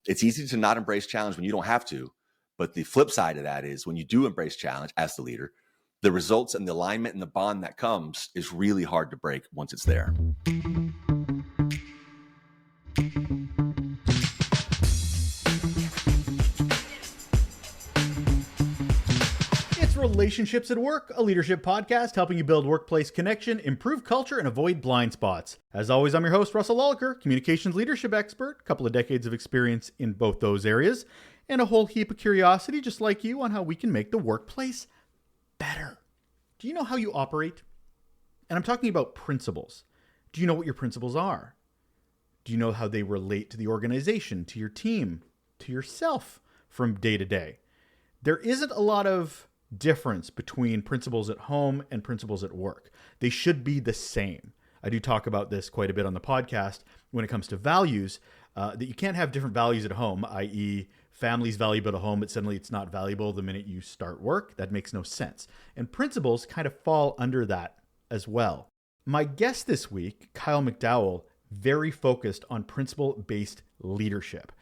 It's easy to not embrace challenge when you don't have to. But the flip side of that is when you do embrace challenge as the leader, the results and the alignment and the bond that comes is really hard to break once it's there. It's Relationships at Work, a leadership podcast helping you build workplace connection, improve culture, and avoid blind spots. As always, I'm your host, Russell Lolliker, communications leadership expert, a couple of decades of experience in both those areas, and a whole heap of curiosity, just like you, on how we can make the workplace better. Do you know how you operate? And I'm talking about principles. Do you know what your principles are? Do you know how they relate to the organization, to your team, to yourself from day to day? There isn't a lot of difference between principles at home and principles at work. They should be the same. I do talk about this quite a bit on the podcast when it comes to values, that you can't have different values at home, i.e. family's valuable at home, but suddenly it's not valuable the minute you start work. That makes no sense. And principles kind of fall under that as well. My guest this week, Kyle McDowell, very focused on principle-based leadership.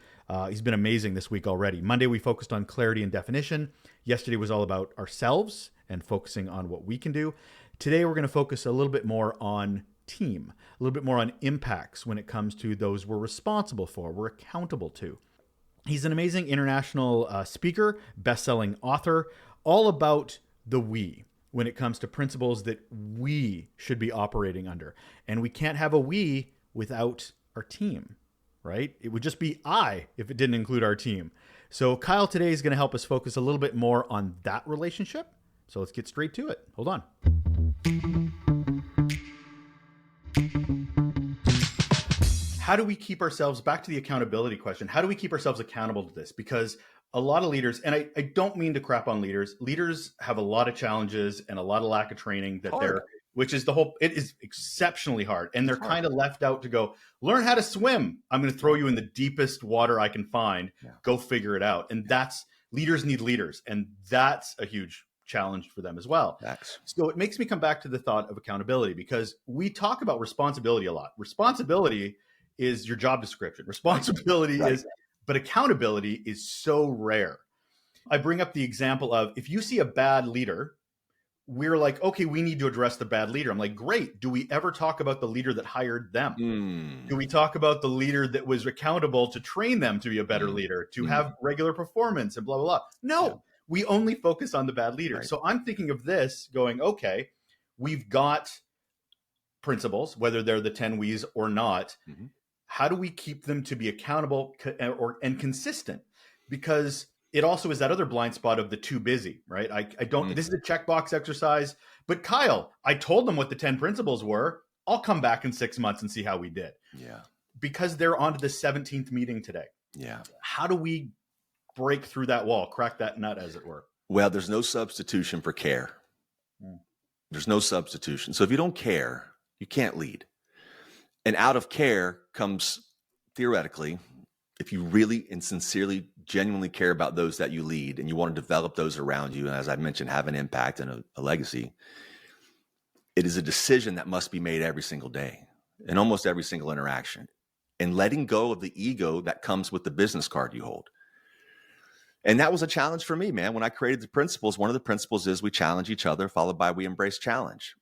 He's been amazing this week already. Monday, we focused on clarity and definition. Yesterday was all about ourselves and focusing on what we can do. Today, we're going to focus a little bit more on team, a little bit more on impacts when it comes to those we're responsible for, we're accountable to. He's an amazing international speaker, best-selling author, all about the we when it comes to principles that we should be operating under. And we can't have a we without our team, right? It would just be I if it didn't include our team. So Kyle today is going to help us focus a little bit more on that relationship. So let's get straight to it. Hold on. How do we keep ourselves, back to the accountability question, how do we keep ourselves accountable to this? Because a lot of leaders, and I don't mean to crap on leaders have a lot of challenges and a lot of lack of training that which is it is exceptionally hard. And they're kind of left out to go, learn how to swim. I'm going to throw you in the deepest water I can find. Yeah. Go figure it out. And leaders need leaders. And that's a huge challenge for them as well. So it makes me come back to the thought of accountability, because we talk about responsibility a lot. Responsibility is your job description. Responsibility is, but accountability is so rare. I bring up the example of, if you see a bad leader, we're like, okay, we need to address the bad leader. I'm like, great. Do we ever talk about the leader that hired them? Do we talk about the leader that was accountable to train them to be a better leader, to have regular performance and blah, blah, blah? No, we only focus on the bad leader. Right. So I'm thinking of this going, okay, we've got principles, whether they're the 10 W's or not. Mm-hmm. How do we keep them to be accountable and consistent? Because it also is that other blind spot of the too busy, right? I don't, this is a checkbox exercise, but Kyle, I told them what the 10 principles were. I'll come back in 6 months and see how we did. Yeah. Because they're on to the 17th meeting today. Yeah. How do we break through that wall, crack that nut, as it were? Well, there's no substitution for care. There's no substitution. So if you don't care, you can't lead. And out of care comes, theoretically, if you really and sincerely, genuinely care about those that you lead and you want to develop those around you, and as I mentioned, have an impact and a legacy, it is a decision that must be made every single day in almost every single interaction, and letting go of the ego that comes with the business card you hold. And that was a challenge for me, man. When I created the principles, one of the principles is we challenge each other, followed by we embrace challenge.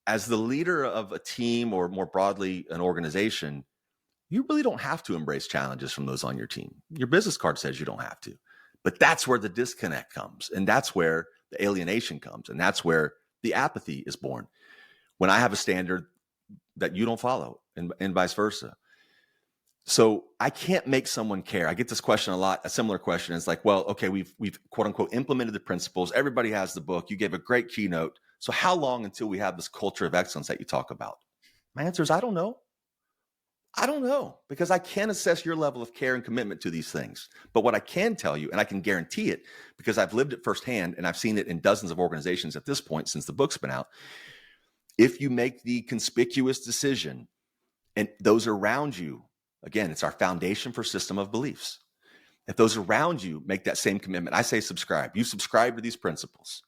As the leader of a team, or more broadly, an organization, you really don't have to embrace challenges from those on your team. Your business card says you don't have to, but that's where the disconnect comes. And that's where the alienation comes. And that's where the apathy is born. When I have a standard that you don't follow, and vice versa. So I can't make someone care. I get this question a lot, a similar question. It's like, well, okay, we've quote unquote implemented the principles. Everybody has the book. You gave a great keynote. So how long until we have this culture of excellence that you talk about? My answer is, I don't know. I don't know, because I can't assess your level of care and commitment to these things. But what I can tell you, and I can guarantee it because I've lived it firsthand and I've seen it in dozens of organizations at this point since the book's been out. If you make the conspicuous decision and those around you, again, it's our foundation for system of beliefs. If those around you make that same commitment, I say subscribe. You subscribe to these principles.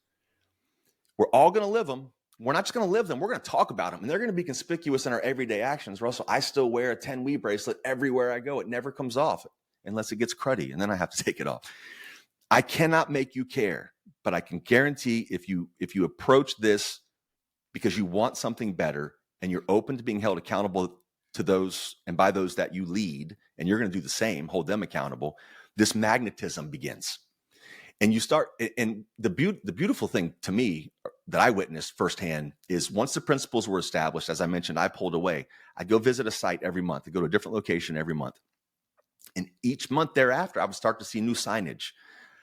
We're all going to live them. We're not just going to live them. We're going to talk about them, and they're going to be conspicuous in our everyday actions. Russell, I still wear a 10 We bracelet everywhere I go. It never comes off. unless it gets cruddy, and then I have to take it off. I cannot make you care, but I can guarantee if you approach this because you want something better and you're open to being held accountable to those and by those that you lead, and you're going to do the same, hold them accountable, this magnetism begins. And you start, and the beautiful thing to me that I witnessed firsthand is once the principles were established, as I mentioned, I pulled away. I'd go visit a site every month. I'd go to a different location every month. And each month thereafter, I would start to see new signage.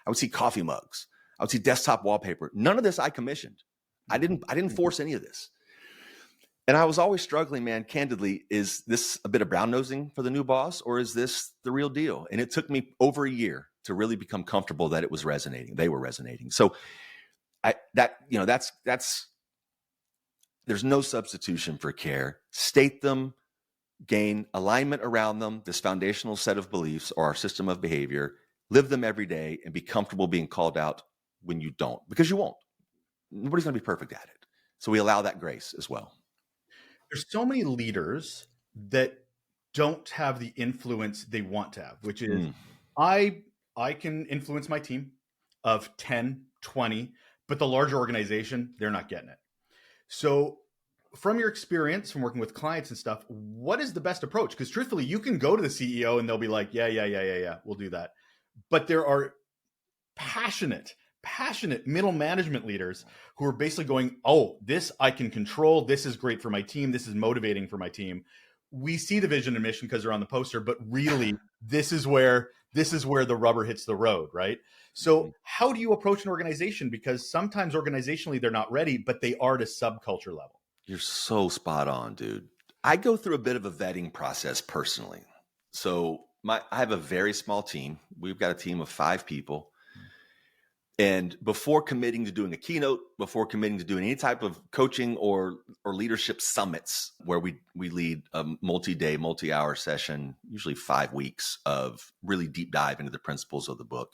I would see coffee mugs. I would see desktop wallpaper. None of this I commissioned. I didn't force any of this. And I was always struggling, man, candidly, is this a bit of brown nosing for the new boss, or is this the real deal? And it took me over a year to really become comfortable that it was resonating. They were resonating. So that's there's no substitution for care. State them, gain alignment around them, this foundational set of beliefs or our system of behavior, live them every day, and be comfortable being called out when you don't, because you won't. Nobody's going to be perfect at it. So we allow that grace as well. There's so many leaders that don't have the influence they want to have, which is I can influence my team of 10, 20, but the larger organization, they're not getting it. So from your experience from working with clients and stuff, what is the best approach? Because truthfully, you can go to the CEO and they'll be like, yeah, we'll do that. But there are passionate middle management leaders who are basically going, oh, this I can control. This is great for my team. This is motivating for my team. We see the vision and mission because they're on the poster, but really this is where the rubber hits the road, right? So how do you approach an organization? Because sometimes organizationally they're not ready, but they are at a subculture level. You're so spot on, dude. I go through a bit of a vetting process personally. So I have a very small team. We've got a team of 5 people. And before committing to doing a keynote, before committing to doing any type of coaching or leadership summits where we lead a multi-day, multi-hour session, usually 5 weeks of really deep dive into the principles of the book,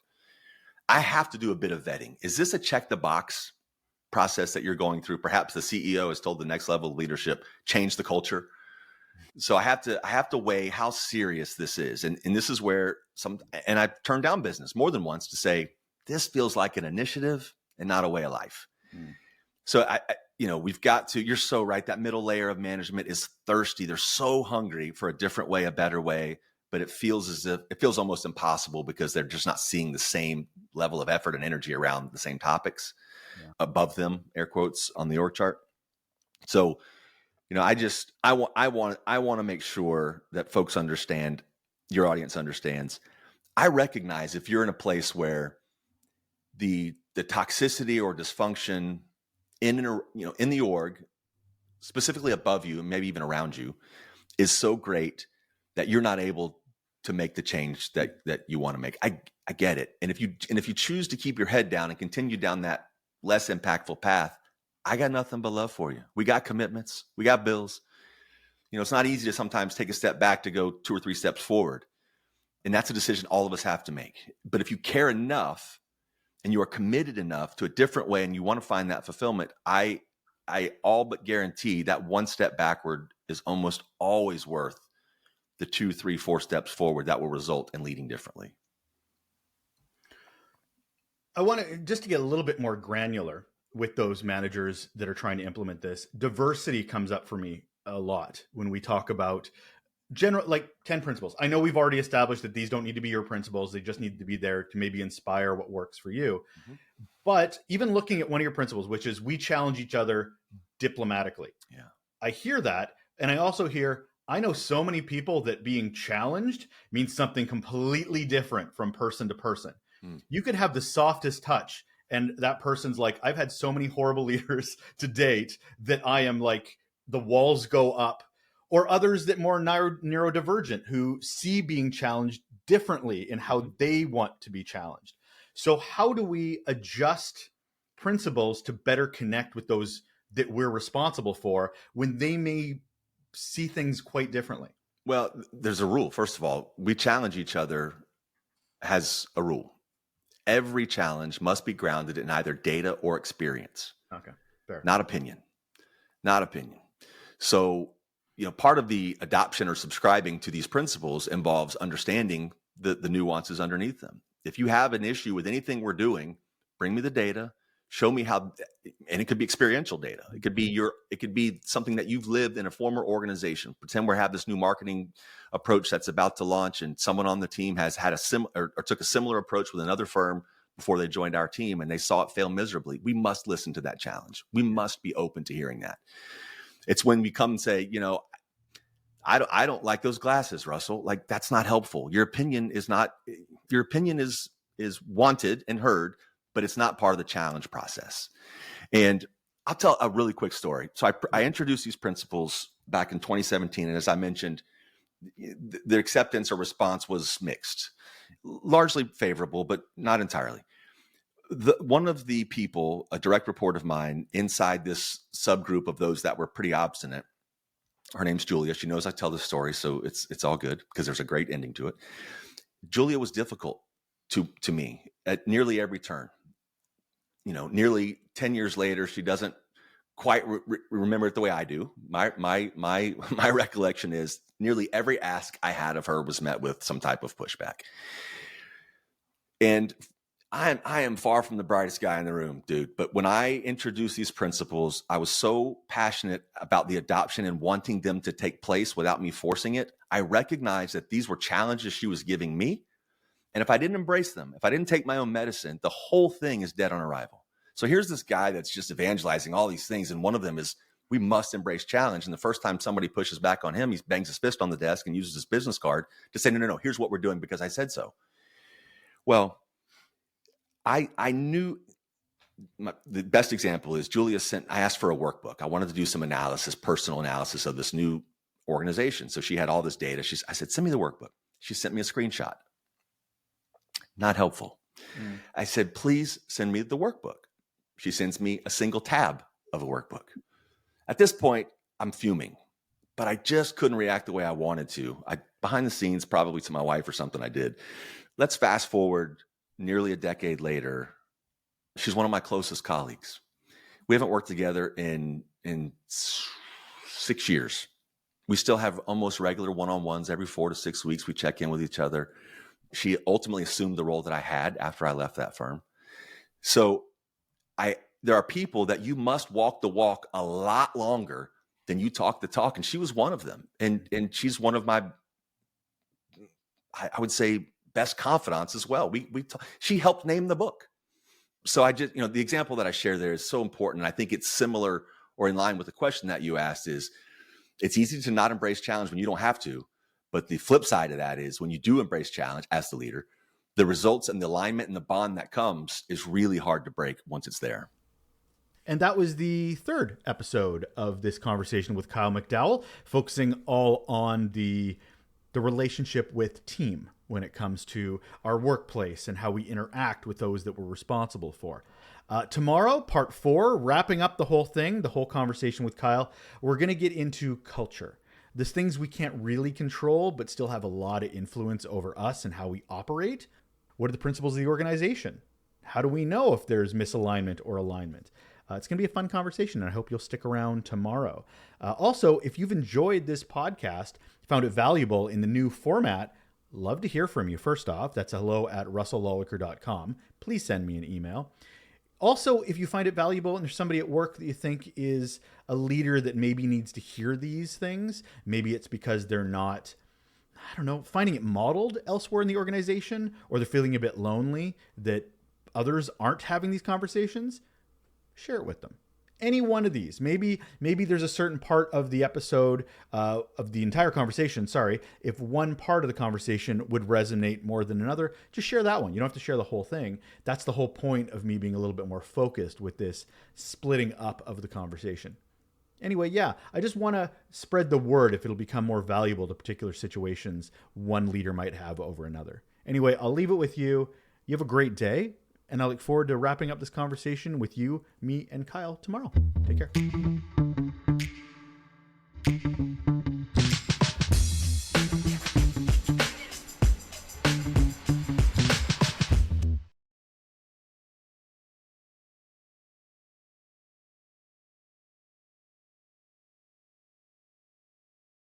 I have to do a bit of vetting. Is this a check the box process that you're going through? Perhaps the CEO has told the next level of leadership, change the culture. So I have to weigh how serious this is. And this is where and I've turned down business more than once to say, this feels like an initiative and not a way of life. So we've got to, you're so right. That middle layer of management is thirsty. They're so hungry for a different way, a better way, but it feels almost impossible because they're just not seeing the same level of effort and energy around the same topics above them, air quotes, on the org chart. So, I want to make sure that folks understand, your audience understands. I recognize if you're in a place where the toxicity or dysfunction in the org, specifically above you and maybe even around you, is so great that you're not able to make the change that you want to make. I get it. And if you choose to keep your head down and continue down that less impactful path, I got nothing but love for you. We got commitments. We got bills. It's not easy to sometimes take a step back to go 2 or 3 steps forward. And that's a decision all of us have to make. But if you care enough and you are committed enough to a different way and you want to find that fulfillment, I all but guarantee that 1 step backward is almost always worth the 2, 3, 4 steps forward that will result in leading differently. I want to just to get a little bit more granular with those managers that are trying to implement this. Diversity comes up for me a lot when we talk about general, like 10 principles. I know we've already established that these don't need to be your principles. They just need to be there to maybe inspire what works for you. But even looking at one of your principles, which is we challenge each other diplomatically. Yeah. I hear that. And I also hear, I know so many people that being challenged means something completely different from person to person. You could have the softest touch and that person's like, I've had so many horrible leaders to date that I am like, the walls go up. Or others that more neurodivergent who see being challenged differently in how they want to be challenged. So how do we adjust principles to better connect with those that we're responsible for when they may see things quite differently? Well, there's a rule. First of all, we challenge each other has a rule. Every challenge must be grounded in either data or experience. Okay, fair. Not opinion. So, part of the adoption or subscribing to these principles involves understanding the nuances underneath them. If you have an issue with anything we're doing, bring me the data, show me how, and it could be experiential data. It could be something that you've lived in a former organization. Pretend we have this new marketing approach that's about to launch, and someone on the team has had or took a similar approach with another firm before they joined our team, and they saw it fail miserably. We must listen to that challenge. We must be open to hearing that. It's when we come and say, I don't like those glasses, Russell. Like, that's not helpful. Your opinion is wanted and heard, but it's not part of the challenge process. And I'll tell a really quick story. So I introduced these principles back in 2017. And as I mentioned, the acceptance or response was mixed, largely favorable, but not entirely. One of the people, a direct report of mine inside this subgroup of those that were pretty obstinate, her name's Julia. She knows I tell this story, so it's all good because there's a great ending to it. Julia was difficult to me at nearly every turn. Nearly 10 years later, she doesn't quite remember it the way I do. My recollection is nearly every ask I had of her was met with some type of pushback. And I am far from the brightest guy in the room, dude. But when I introduced these principles, I was so passionate about the adoption and wanting them to take place without me forcing it. I recognized that these were challenges she was giving me. And if I didn't embrace them, if I didn't take my own medicine, the whole thing is dead on arrival. So here's this guy that's just evangelizing all these things. And one of them is we must embrace challenge. And the first time somebody pushes back on him, he bangs his fist on the desk and uses his business card to say, no, here's what we're doing because I said so. Well, I knew the best example is Julia I asked for a workbook. I wanted to do some personal analysis of this new organization. So she had all this data. I said, send me the workbook. She sent me a screenshot. Not helpful. I said, please send me the workbook. She sends me a single tab of a workbook. At this point, I'm fuming, but I just couldn't react the way I wanted to. Behind the scenes, probably to my wife or something I did. Let's fast forward nearly a decade later. She's one of my closest colleagues. We haven't worked together in 6 years. We still have almost regular one-on-ones every 4 to 6 weeks. We check in with each other. She ultimately assumed the role that I had after I left that firm. So there are people that you must walk the walk a lot longer than you talk the talk. And she was one of them. And she's one of my, I would say, best confidants as well. She helped name the book. So the example that I share there is so important. And I think it's similar or in line with the question that you asked is it's easy to not embrace challenge when you don't have to. But the flip side of that is when you do embrace challenge as the leader, the results and the alignment and the bond that comes is really hard to break once it's there. And that was the third episode of this conversation with Kyle McDowell, focusing all on the relationship with team when it comes to our workplace and how we interact with those that we're responsible for. Tomorrow, part 4, wrapping up the whole thing, the whole conversation with Kyle, we're going to get into culture. There's things we can't really control, but still have a lot of influence over us and how we operate. What are the principles of the organization? How do we know if there's misalignment or alignment? It's going to be a fun conversation, and I hope you'll stick around tomorrow. Also, if you've enjoyed this podcast, found it valuable in the new format, love to hear from you. First off, that's hello@russellolliker.com. Please send me an email. Also, if you find it valuable and there's somebody at work that you think is a leader that maybe needs to hear these things, maybe it's because they're not, finding it modeled elsewhere in the organization, or they're feeling a bit lonely that others aren't having these conversations, share it with them. Any one of these. Maybe there's a certain part of the episode, of the entire conversation, if one part of the conversation would resonate more than another, just share that one. You don't have to share the whole thing. That's the whole point of me being a little bit more focused with this splitting up of the conversation. Anyway, I just want to spread the word if it'll become more valuable to particular situations one leader might have over another. Anyway, I'll leave it with you. You have a great day. And I look forward to wrapping up this conversation with you, me, and Kyle tomorrow. Take care.